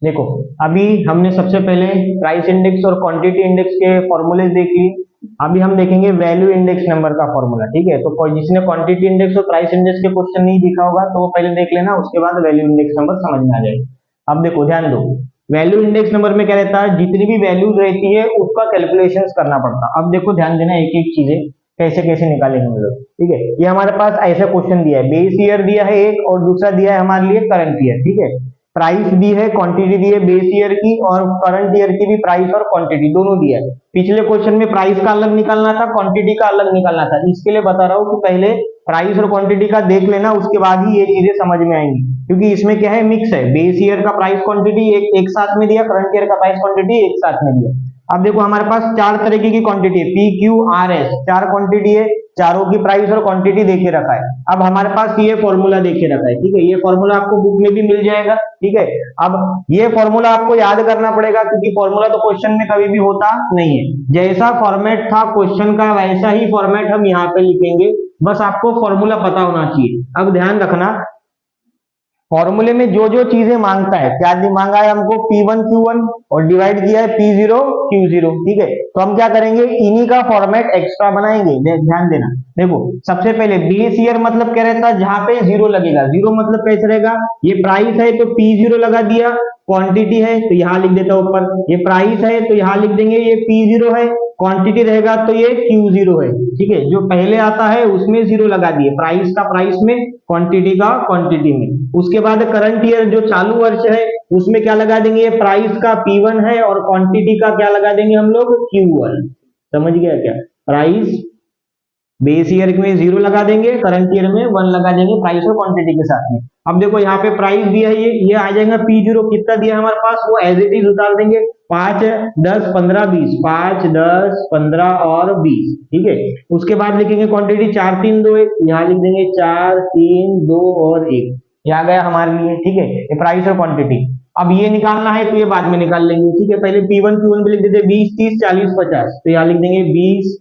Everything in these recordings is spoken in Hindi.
देखो, अभी हमने सबसे पहले प्राइस इंडेक्स और क्वांटिटी इंडेक्स के फॉर्मूले देख लिए। अभी हम देखेंगे वैल्यू इंडेक्स नंबर का फॉर्मूला। ठीक है, तो कोई जिसने क्वांटिटी इंडेक्स और प्राइस इंडेक्स के क्वेश्चन नहीं दिखा होगा तो वो पहले देख लेना, उसके बाद वैल्यू इंडेक्स नंबर समझ में आ जाएगा। अब देखो ध्यान दो, वैल्यू इंडेक्स नंबर में क्या रहता है, जितनी भी वैल्यूज रहती है उसका कैलकुलेशन करना पड़ता है। अब देखो ध्यान देना, एक एक चीजें कैसे कैसे निकालेंगे हम लोग। ठीक है, ये हमारे पास ऐसा क्वेश्चन दिया है, बेस ईयर दिया है एक, और दूसरा दिया है हमारे लिए करंट ईयर। ठीक है, प्राइस दी है, क्वांटिटी दी है बेस ईयर की, और करंट ईयर की भी प्राइस और क्वांटिटी दोनों दिया है। पिछले क्वेश्चन में प्राइस का अलग निकालना था, क्वांटिटी का अलग निकालना था। इसके लिए बता रहा हूं कि पहले प्राइस और क्वांटिटी का देख लेना, उसके बाद ही ये चीजें समझ में आएंगी। क्योंकि इसमें क्या है, मिक्स है, बेस ईयर का प्राइस क्वांटिटी एक साथ में दिया, करंट ईयर का प्राइस क्वांटिटी एक साथ में दिया। अब देखो हमारे पास चार तरीके की क्वांटिटी है, पी क्यू आर एस, चार क्वांटिटी है, चारों की प्राइस और क्वांटिटी देके रखा है। अब हमारे पास ये फॉर्मूला देके रखा है। ठीक है, ये फॉर्मूला आपको बुक में भी मिल जाएगा। ठीक है, अब ये फॉर्मूला आपको याद करना पड़ेगा, क्योंकि फॉर्मूला तो क्वेश्चन में कभी भी होता नहीं है। जैसा फॉर्मेट था क्वेश्चन का वैसा ही फॉर्मेट हम यहाँ पे लिखेंगे, बस आपको फॉर्मूला पता होना चाहिए। अब ध्यान रखना, फॉर्मूले में जो जो चीजें मांगता है, क्या मांगा है हमको, P1 Q1 और डिवाइड किया है P0 Q0। ठीक है, तो हम क्या करेंगे, इन्हीं का फॉर्मेट एक्स्ट्रा बनाएंगे। ध्यान देना, देखो सबसे पहले बेस ईयर मतलब क्या रहता है, जहां पे जीरो लगेगा। जीरो मतलब कैसे रहेगा, ये प्राइस है तो P0 लगा दिया, क्वांटिटी है तो यहां लिख देता ऊपर, ये प्राइस है तो यहां लिख देंगे ये P0 है, क्वांटिटी रहेगा तो ये Q0 है। ठीक है, जो पहले आता है उसमें जीरो लगा दिए, प्राइस का प्राइस में, क्वांटिटी का क्वांटिटी में। उसके बाद करंट ईयर जो चालू वर्ष है उसमें क्या लगा देंगे, ये प्राइस का P1 है और क्वांटिटी का क्या लगा देंगे हम लोग, Q1। समझ गया क्या, प्राइस बेस ईयर में जीरो लगा देंगे, करंट ईयर में वन लगा देंगे, प्राइस और क्वांटिटी के साथ में। अब देखो यहाँ पे प्राइस दिया है, ये आ जाएगा P0, कितना दिया हमारे पास वो एज इट इज उतार देंगे, 5 10 15 20, 5 10 15 और 20। ठीक है, उसके बाद लिखेंगे क्वांटिटी 4 3 2 1, यहाँ लिख देंगे 4 3 2 और 1, ये आ गया हमारे लिए। ठीक है, ये प्राइस और क्वांटिटी। अब ये निकालना है तो ये बाद में निकाल लेंगे। ठीक है, पहले P1 Q1 पे लिख देते 20 30 40 50, तो यहाँ लिख देंगे 20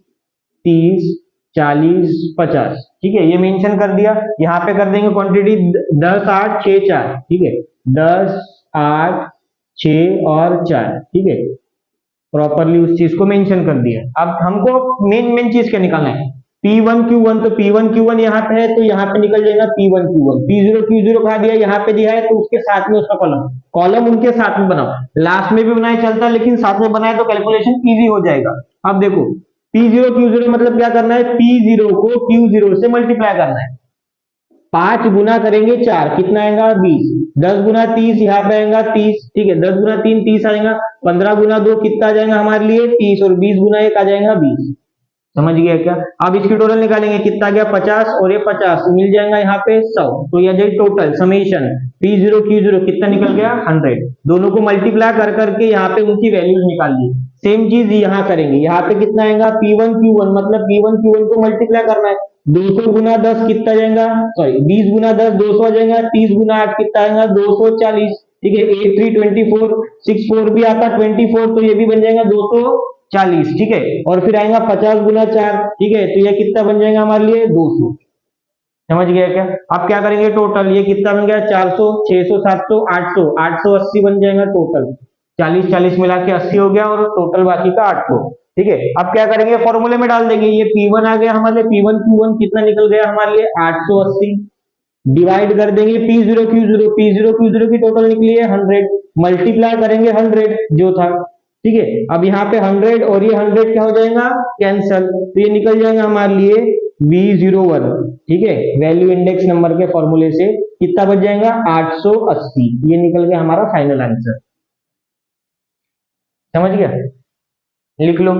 30 40 50। ठीक है, ये मेंशन कर दिया। यहाँ पे कर देंगे क्वांटिटी 10 8 6 4। ठीक है, 10 8 6 और 4। ठीक है, प्रॉपरली उस चीज को मेंशन कर दिया। अब हमको मेन चीज क्या निकालना है, P1 Q1, तो P1 Q1 यहाँ पे है तो यहाँ पे निकल जाएगा P1 Q1। P0 Q0 कहा दिया, यहाँ पे दिया है तो उसके साथ में उसका कॉलम, कॉलम उनके साथ में बनाओ, लास्ट में भी बनाए चलता है लेकिन साथ में बनाए तो कैलकुलेशन इजी हो जाएगा। अब देखो P0 Q0 मतलब क्या करना है, P0 को Q0 से मल्टीप्लाई करना है। 5 गुना करेंगे 4, कितना आएगा 20, 10 गुना 30, यहाँ पे आएगा 30। ठीक है, 10 गुना 3 30 आएगा, 15 गुना 2 कितना आ जाएगा हमारे लिए 30, और 20 गुना 1 आ जाएगा 20। समझ गया क्या, अब इसकी टोटल निकालेंगे, कितना गया 50, और ये 50 मिल जाएगा यहाँ पे 100, तो ये जाए टोटल समेशन P0 Q0 कितना निकल गया 100। दोनों को मल्टीप्लाई कर करके यहाँ पे उनकी वैल्यूज निकाल ली। सेम चीज यहाँ करेंगे, यहाँ पे कितना आएगा P1 Q1, मतलब P1 Q1 को मल्टीप्लाई करना है। 200 गुना 10 कितना जाएगा, सॉरी 20 गुना 10 200 आ जाएगा, 30 गुना 8 कितना आएगा 240। ठीक है, 8 3 24, 6 4 भी आता 24, तो ये भी बन जाएगा 240। ठीक है, और फिर आएगा 50 गुना 4। ठीक है, तो ये कितना बन जाएगा हमारे लिए 200। समझ गया क्या, अब क्या करेंगे टोटल, ये कितना बन गया 400 600 700 800, 880 बन जाएगा टोटल। 40 40 मिला के 80 हो गया, और टोटल बाकी का 800। ठीक है, अब क्या करेंगे, फॉर्मूले में डाल देंगे, ये P1 आ गया हमारे लिए, P1 Q1 कितना निकल गया हमारे लिए 880, डिवाइड कर देंगे P0 Q0, P0 Q0 की टोटल निकली है 100, मल्टीप्लाई करेंगे 100 जो था। ठीक है, अब यहाँ पे 100 और ये 100 क्या हो जाएगा कैंसल, तो ये निकल जाएगा हमारे लिए V01। ठीक है, वैल्यू इंडेक्स नंबर के फॉर्मूले से कितना बच जाएगा 880, ये निकल गया हमारा फाइनल आंसर। समझ गया, लिख लो।